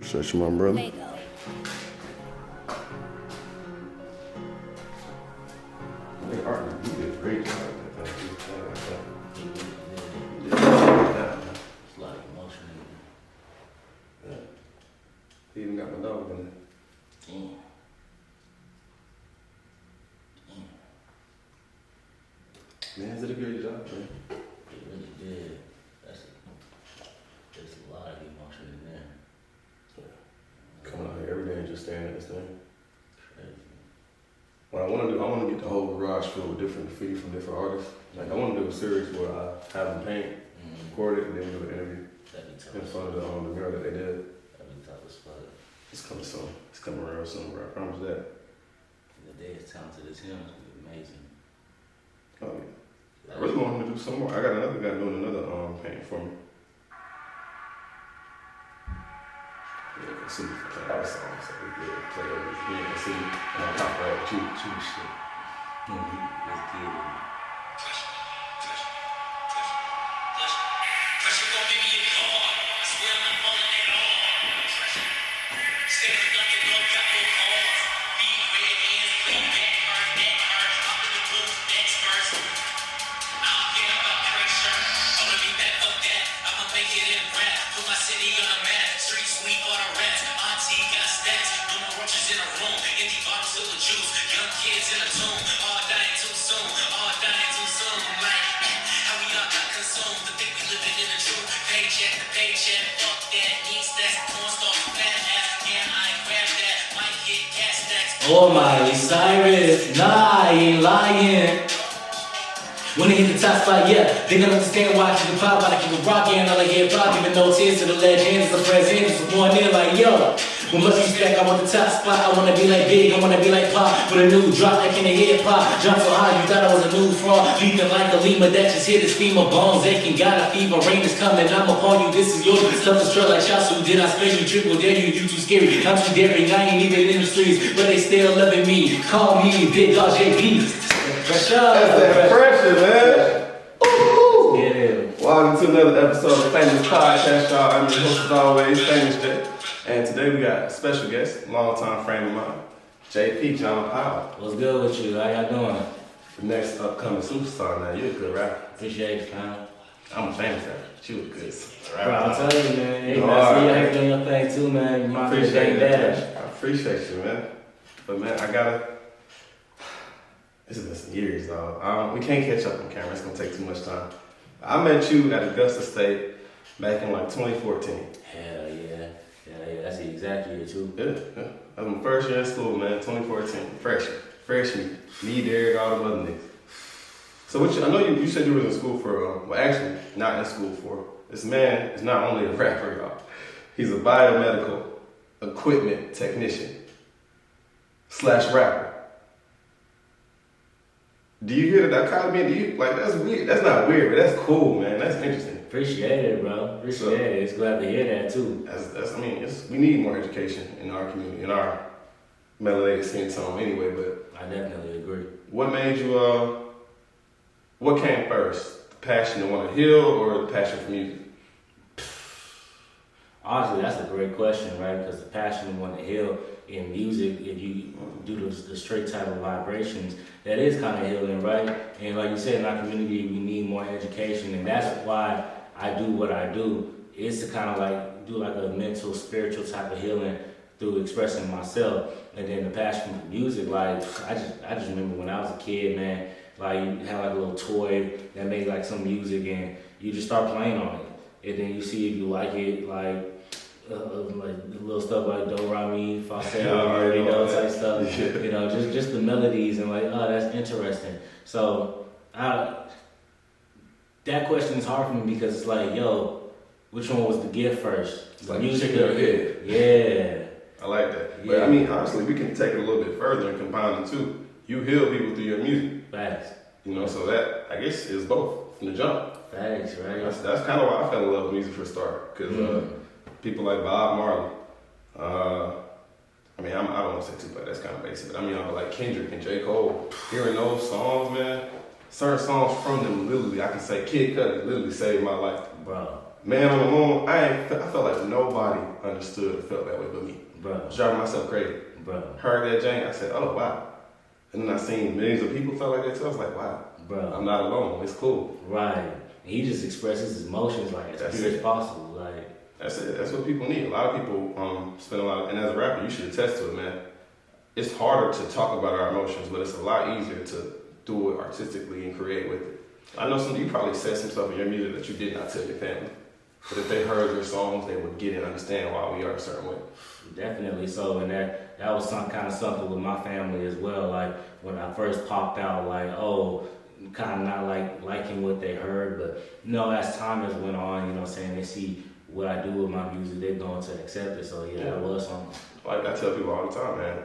Appreciate you, my brother. You did a great job. It's a lot of emotion in it. He even got my dog in it. Damn. Man, he did a great job, man. It really did. There's a lot of emotion in there. Coming out here every day and just staring at this thing. Crazy. What I want to do, I want to get the whole garage filled with different graffiti from different artists. Like, I want to do a series where I have them paint, record it, and then do an interview That'd be tough. in front of the mirror that they did. That'd be tough as fuck. It's coming soon. It's coming real soon, bro. I promise that. The day as talented as him is gonna be amazing. Oh, yeah. I really want him to do some more. I got another guy doing another painting for me. Yeah, let's see. That song, so we good. Play over here and see. And I'll pop right with you. True shit. Let's get it. Oh my Cyrus, nah, I ain't lying. When they hit the top spot, yeah, they don't understand why I keep it pop, but I keep it rockin', all I hear pop, even though tears to the legends, the presidents was born in like, yo. When Lucky back, I want the top spot, I wanna be like Big, I wanna be like Pop, with a new drop like in the hip hop, jump so high, you thought I was a new fraud, leaping like a lemur that just hit his femur bones, aching, got a fever, rain is coming, I'm upon you, this is yours, stuff is strut like Shasu, did I spare you, triple dare you, you too scary, I'm too daring, I ain't even in the streets, but they still loving me, call me Big Dog JP. That's that pressure, man. Ooh. Get it. Welcome to another episode of Faymous Podcast, y'all. I'm your host as always, Faymous J. And today we got a special guest, longtime friend of mine, JP, John Powell. What's good with you? How y'all doing? The next upcoming superstar now. You're a good rapper. Appreciate you, man. I'm a famous rapper. She was good. Bro, I'm telling you, man. Hey, man, I see you ain't doing your thing too, man. You might be appreciate dash. I appreciate you, man. But man, it's been some years, dog. We can't catch up on camera. It's gonna take too much time. I met you at Augusta State back in like 2014. Hell yeah. That's the exact year too. Yeah. That was my first year in school, man. 2014. Freshman. Me, Derek, all the other niggas. So I know you said you were in school for, well, actually, not in school for. This man is not only a rapper, y'all. He's a biomedical equipment technician / rapper. Do you hear the dichotomy? That's weird. That's not weird, but that's cool, man. That's interesting. Appreciate it, bro. Appreciate it. It's glad to hear that too. We need more education in our community, in our melanated skin tone anyway, but I definitely agree. what made you, what came first? The passion to want to heal or the passion for music? Honestly, that's a great question, right? Because the passion to want to heal in music, if you do the straight type of vibrations, that is kind of healing, right? And like you said, in our community, we need more education, and that's why I do what I do. It's to kind of like do like a mental, spiritual type of healing through expressing myself. And then the passion for music, like I just remember when I was a kid, man, like you have like a little toy that made like some music, and you just start playing on it, and then you see if you like it, like little stuff like do, re, mi, fa, sol, you know, type stuff. Yeah. You know, just the melodies and like, oh, that's interesting. So that question is hard for me because it's like, yo, which one was the gift first? It's The like music chicken or or egg. Yeah. I like that. Yeah. But I mean, honestly, we can take it a little bit further and combine the two. You heal people through your music. Facts. You know, so that, I guess, is both from the jump. Facts, right? That's kind of why I fell in love with music for a start. Because people like Bob Marley, I don't want to say Tupac, that's kind of basic, but like Kendrick and J. Cole, hearing those songs, man, certain songs from them, literally, I can say Kid Cudi literally saved my life. Bro, Man on the Moon, I felt like nobody understood or felt that way but me. Bro. I was driving myself crazy. Bro. Heard that jank, I said, oh wow. And then I seen millions of people felt like that too. I was like, wow. Bro. I'm not alone. It's cool. Right. He just expresses his emotions like as pure as possible. Like that's it. That's what people need. A lot of people spend a lot of, and as a rapper, you should attest to it, man. It's harder to talk about our emotions, but it's a lot easier to do it artistically and create with it. I know you probably said some stuff in your music that you did not tell your family. But if they heard your songs, they would get and understand why we are a certain way. Definitely so, and that was something with my family as well. Like when I first popped out, like kind of not liking what they heard, but as time has went on, you know what I'm saying, they see what I do with my music, they're going to accept it. So yeah, that was something. Like I tell people all the time, man,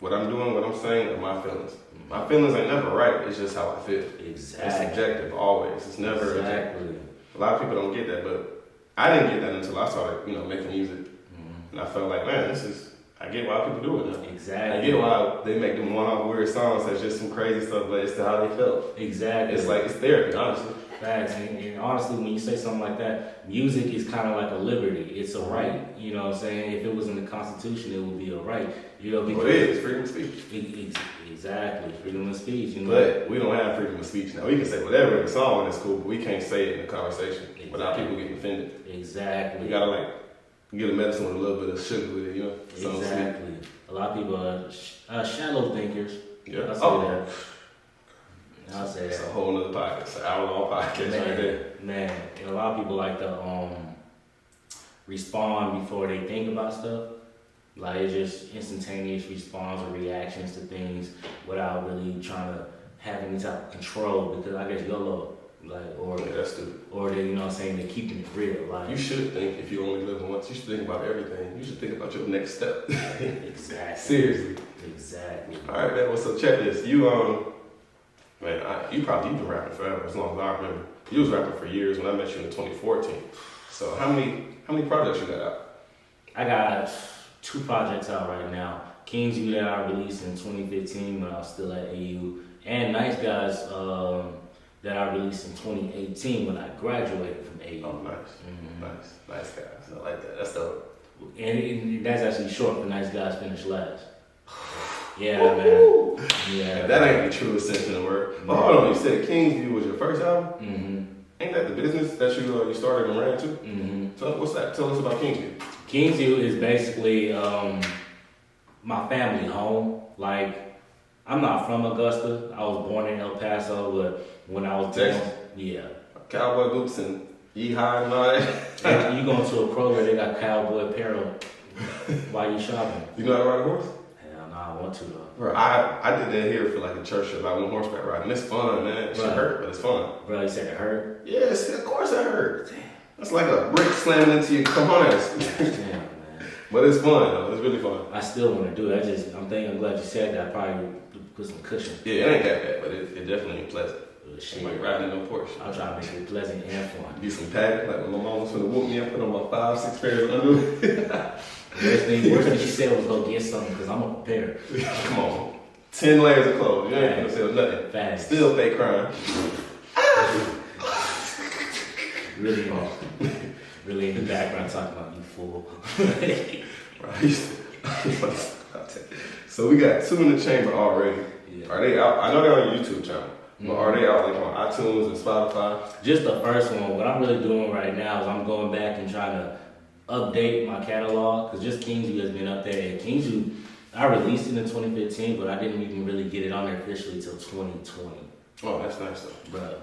what I'm doing, what I'm saying are my feelings. Mm-hmm. My feelings ain't never right, it's just how I feel. Exactly. It's subjective always. It's never exactly. A lot of people don't get that, but I didn't get that until I started, making music. Mm-hmm. And I felt like, man, I get why people do it now. Exactly. I get why they make them one-off weird songs that's just some crazy stuff, but it's how they felt. Exactly. It's like, it's therapy, honestly. Facts. And honestly, when you say something like that, music is kind of like a liberty. It's a right. You know what I'm saying? If it was in the Constitution, it would be a right. Because it is freedom of speech. Exactly. Freedom of speech. But we don't have freedom of speech now. We can say whatever in the song and it's cool, but we can't say it in a conversation without people getting offended. Exactly. We gotta get a medicine with a little bit of sugar with it, Exactly. A lot of people are shallow thinkers. Yeah. I'll say that. It's a whole nother podcast. It's an hour-long podcast right there. Man, and a lot of people like to respond before they think about stuff. Like it's just instantaneous response or reactions to things without really trying to have any type of control, because I guess YOLO, that's stupid. Or they, they're keeping it real. Like you should think, if you only live once, you should think about everything. You should think about your next step. Exactly. Seriously. Exactly. All right, man. Well, so check this. You've been rapping forever, as long as I remember. You was rapping for years when I met you in 2014. So how many projects you got out? I got 2 projects out right now. King's U that I released in 2015 when I was still at AU, and Nice Guys that I released in 2018 when I graduated from AU. Oh, nice. Mm-hmm. Nice Guys. I like that. That's dope. And that's actually short for Nice Guys Finished Last. Yeah, man. Yeah. That ain't the truest sense of the word. But hold on, you said King's View was your first album? Mm-hmm. Ain't that the business that you started and ran to? Mm-hmm. So what's that? Tell us about King's View. King's View is basically my family home. Like, I'm not from Augusta. I was born in El Paso, but when I was Texas? Yeah. Cowboy boots and Yeehaw and all that. You go into a Kroger, they got cowboy apparel while you shopping. You know how to ride a horse? Hell no, I want to though. Bro, I did that here for like a church trip. I went horseback riding. It's fun, man. It hurt, but it's fun. Bro, you said it hurt? Yes, of course it hurt. Damn. That's like a brick slamming into your cojones. Damn, man. But it's fun, though. It's really fun. I still want to do it. I'm glad you said that. I probably put some cushion. Yeah, it ain't that bad, but it definitely ain't pleasant. Shit. Like riding in a Porsche. I'm trying to make it pleasant and fun. Get some padding, like when my mom was gonna whoop me, I put on my 5-6 pairs of underwear. Worst thing she said was go get something because I'm prepared. Come on. 10 layers of clothes. You ain't gonna sell nothing. Facts. Still fake crime. Really in the background talking about you fool. Right. So we got 2 in the chamber already. Yeah. Are they out? I know they're on your YouTube channel. But are they out like on iTunes and Spotify? Just the first one. What I'm really doing right now is I'm going back and trying to update my catalog, because just King's View has been up there. And King's View, I released it in 2015, but I didn't even really get it on there officially till 2020. Oh, that's nice though. Bro.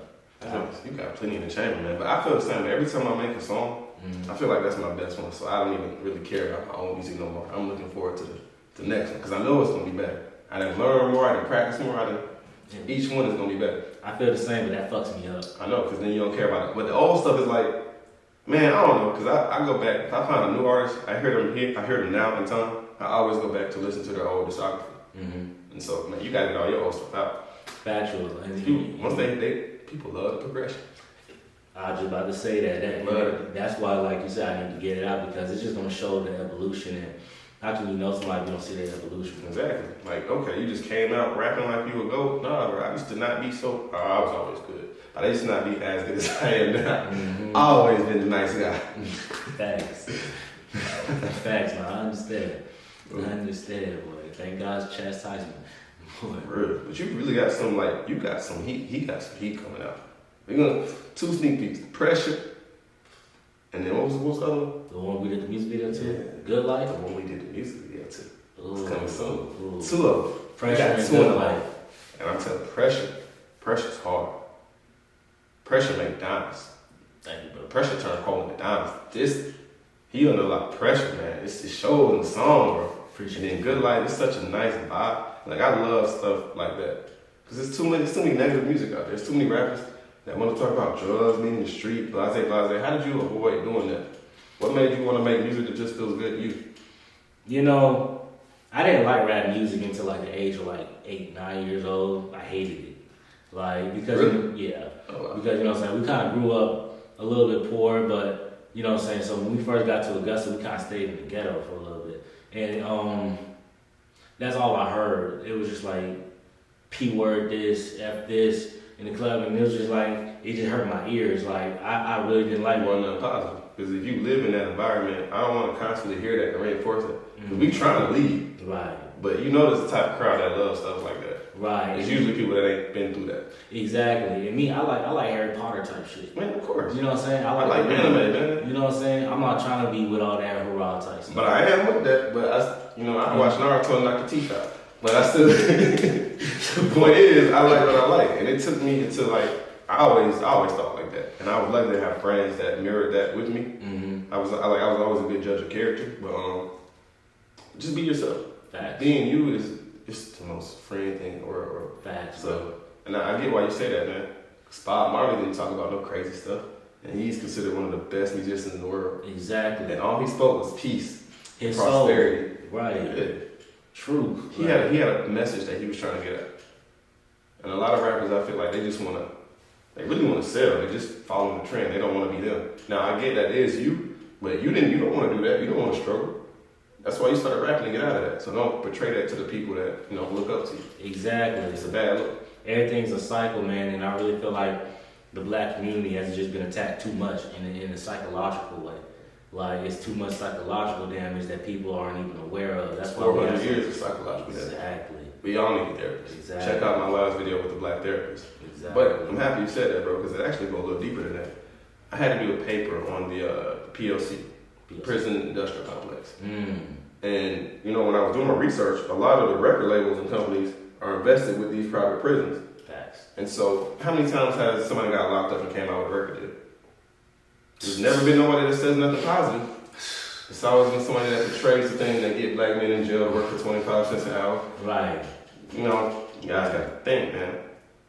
You got plenty in the chamber, man. But I feel the same. Every time I make a song, I feel like that's my best one. So I don't even really care about my own music no more. I'm looking forward to the next one, because I know it's going to be better. I done learn more, I done practice more, each one is going to be better. I feel the same, but that fucks me up. I know, because then you don't care about it. But the old stuff is like, man, I don't know, because I go back. If I find a new artist, I hear them now in time, I always go back to listen to their old discography. Mm-hmm. And so, man, you got to get all your old stuff out. Factual. Once people love the progression. I was just about to say that. That's why, like you said, I need to get it out, because it's just going to show the evolution. And How can you know somebody if you don't see their evolution? Exactly. Like, okay, you just came out rapping like you a GOAT. Nah, bro, I used to not be so. Oh, I was always good. But I used to not be as good as I am now. Mm-hmm. Always been the nice guy. Facts. Facts, man. I understand. I understand, boy. Thank God's chastisement. Boy. Real. But you really got some, like, you got some heat. He got some heat coming out. We're going to 2 sneak peeks. Pressure. And then what was the other one? The one we did the music video to? Yeah. Good Life? The one we did the music video to. Ooh. It's coming soon. Ooh. 2 of them. Pressure got and 2 of Good them. Life. And I'm telling you, pressure's hard. Pressure make diamonds. Thank you, bro. Pressure turn coal into diamonds. He under a lot of pressure, man. It shows in the song, bro. Appreciate And then it. Good Life, it's such a nice vibe. Like, I love stuff like that. Because there's too many negative music out there. There's too many rappers that want to talk about drugs, being in the street, blase. How did you avoid doing that? What made you want to make music that just feels good to you? You know, I didn't like rap music until like the age of like 8, 9 years old. I hated it. Like, because, Really? yeah. Oh, wow. Because, you know what I'm saying, we kind of grew up a little bit poor, but, you know what I'm saying, so when we first got to Augusta, we kind of stayed in the ghetto for a little bit. And that's all I heard. It was just like, P-word this, F this, in the club, and it was just like, it just hurt my ears. Like, I really didn't like You it. want nothing positive. Because if you live in that environment, I don't want to constantly hear that and reinforce it. Because we trying to leave. Right. But you know there's the type of crowd that loves stuff like that. Right. It's usually people that ain't been through that. Exactly. And me, I like Harry Potter type shit. Man, of course. You know what I'm saying? I like anime, man. You know what I'm saying? I'm not trying to be with all that hurrah type stuff. But I am with that. But I watch Naruto and knock the teeth out. But I still, the point is, I like what I like. And it took me to like, I always thought like that. And I was lucky to have friends that mirrored that with me. Mm-hmm. I was always a good judge of character. But just be yourself. Facts. Being you is the most freeing thing or Facts. so. And I get why you say that, man. Bob Marley didn't talk about no crazy stuff. And he's considered one of the best musicians in the world. Exactly. And all he spoke was peace, His prosperity. Soul. Right. Yeah. True. He had a message that he was trying to get at. And a lot of rappers, I feel like they really want to sell. They just following the trend. They don't want to be them. Now I get that is you, but you don't want to do that. You don't want to struggle. That's why you started rapping to get out of that. So don't portray that to the people that look up to you. Exactly. It's a bad look. Everything's a cycle, man, and I really feel like the black community has just been attacked too much in a psychological way. Like, it's too much psychological damage that people aren't even aware of. That's why 400 years of psychological damage. Exactly. We all need a therapist. Exactly. Check out my last video with the black therapist. Exactly. But I'm happy you said that, bro, because it actually goes a little deeper than that. I had to do a paper on the PLC, Prison Industrial Complex. And, when I was doing my research, a lot of the record labels and companies are invested with these private prisons. Facts. And so, how many times has somebody got locked up and came out with a record deal? There's never been nobody that says nothing positive. It's always been somebody that portrays the thing that get black men in jail to work for 25 cents an hour. Right. You guys got to think, man.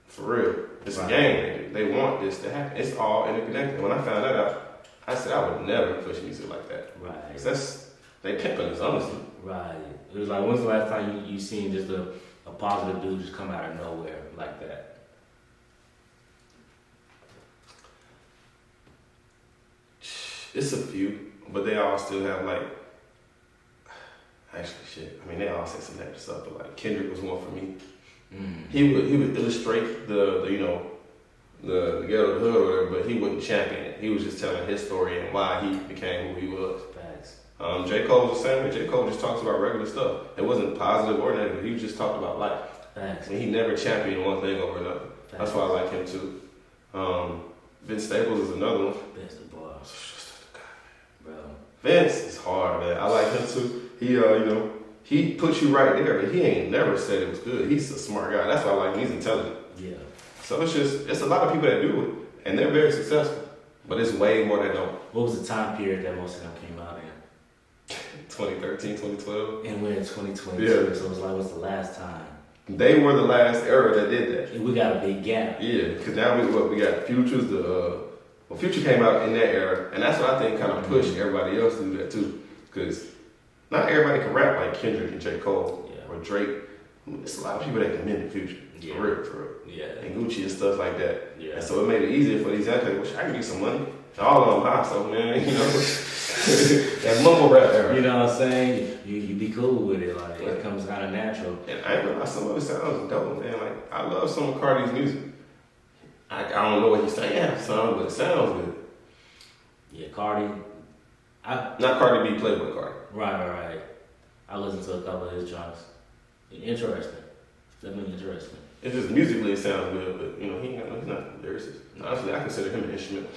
For real. It's a game. They want this to happen. It's all interconnected. When I found that out, I said I would never push music like that. Right. 'Cause they pimping us, honestly. Right. It was like, when's the last time you seen just a positive dude just come out of nowhere like that? It's a few, but they all still have they all say some negative stuff, but like Kendrick was one for me. He would illustrate the ghetto, the hood or whatever, but he wouldn't champion it. He was just telling his story and why he became who he was. Facts. J. Cole was the same way. J. Cole just talks about regular stuff. It wasn't positive or negative. He just talked about life. Facts. And he never championed one thing over another. Facts. That's why I like him too. Vince Staples is another one. Vince the boss. Bro. Vince is hard, man. I like him too. He, he puts you right there, but he ain't never said it was good. He's a smart guy. That's why I like him. He's intelligent. Yeah. So it's a lot of people that do it, and they're very successful. But it's way more that don't. What was the time period that most of them came out in? 2013, 2012. And we're in 2022, Yeah. so it's like, what's the last time? They were the last era that did that. And we got a big gap. Yeah, because now we got Future's Future came out in that era, and that's what I think kind of pushed everybody else to do that too. Because not everybody can rap like Kendrick and J. Cole or Drake. It's a lot of people that can mimic Future. Yeah. For real. Yeah. And Gucci and stuff like that. Yeah. And so it made it easier for these young people. I can get some money. And all of them high, so man, That mumble rap era. You know what I'm saying? You be cool with it, like it comes kind of natural. And I ain't gonna lie, some of it sounds dope, man. Like I love some of Cardi's music. I don't know what he's saying half the time, but it sounds good. Yeah, Cardi. Not Cardi B, Playboy Cardi. Right. I listened to a couple of his joints. Interesting. Definitely interesting. It's just musically it sounds good, but you know he's not a lyricist. Honestly, I consider him an instrument.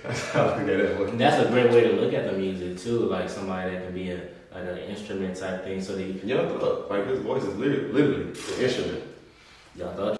That's how I look at it. And that's a great way to look at the music too, like somebody that can be like an instrument type thing. So Young Thug, like his voice is literally an instrument. Y'all thought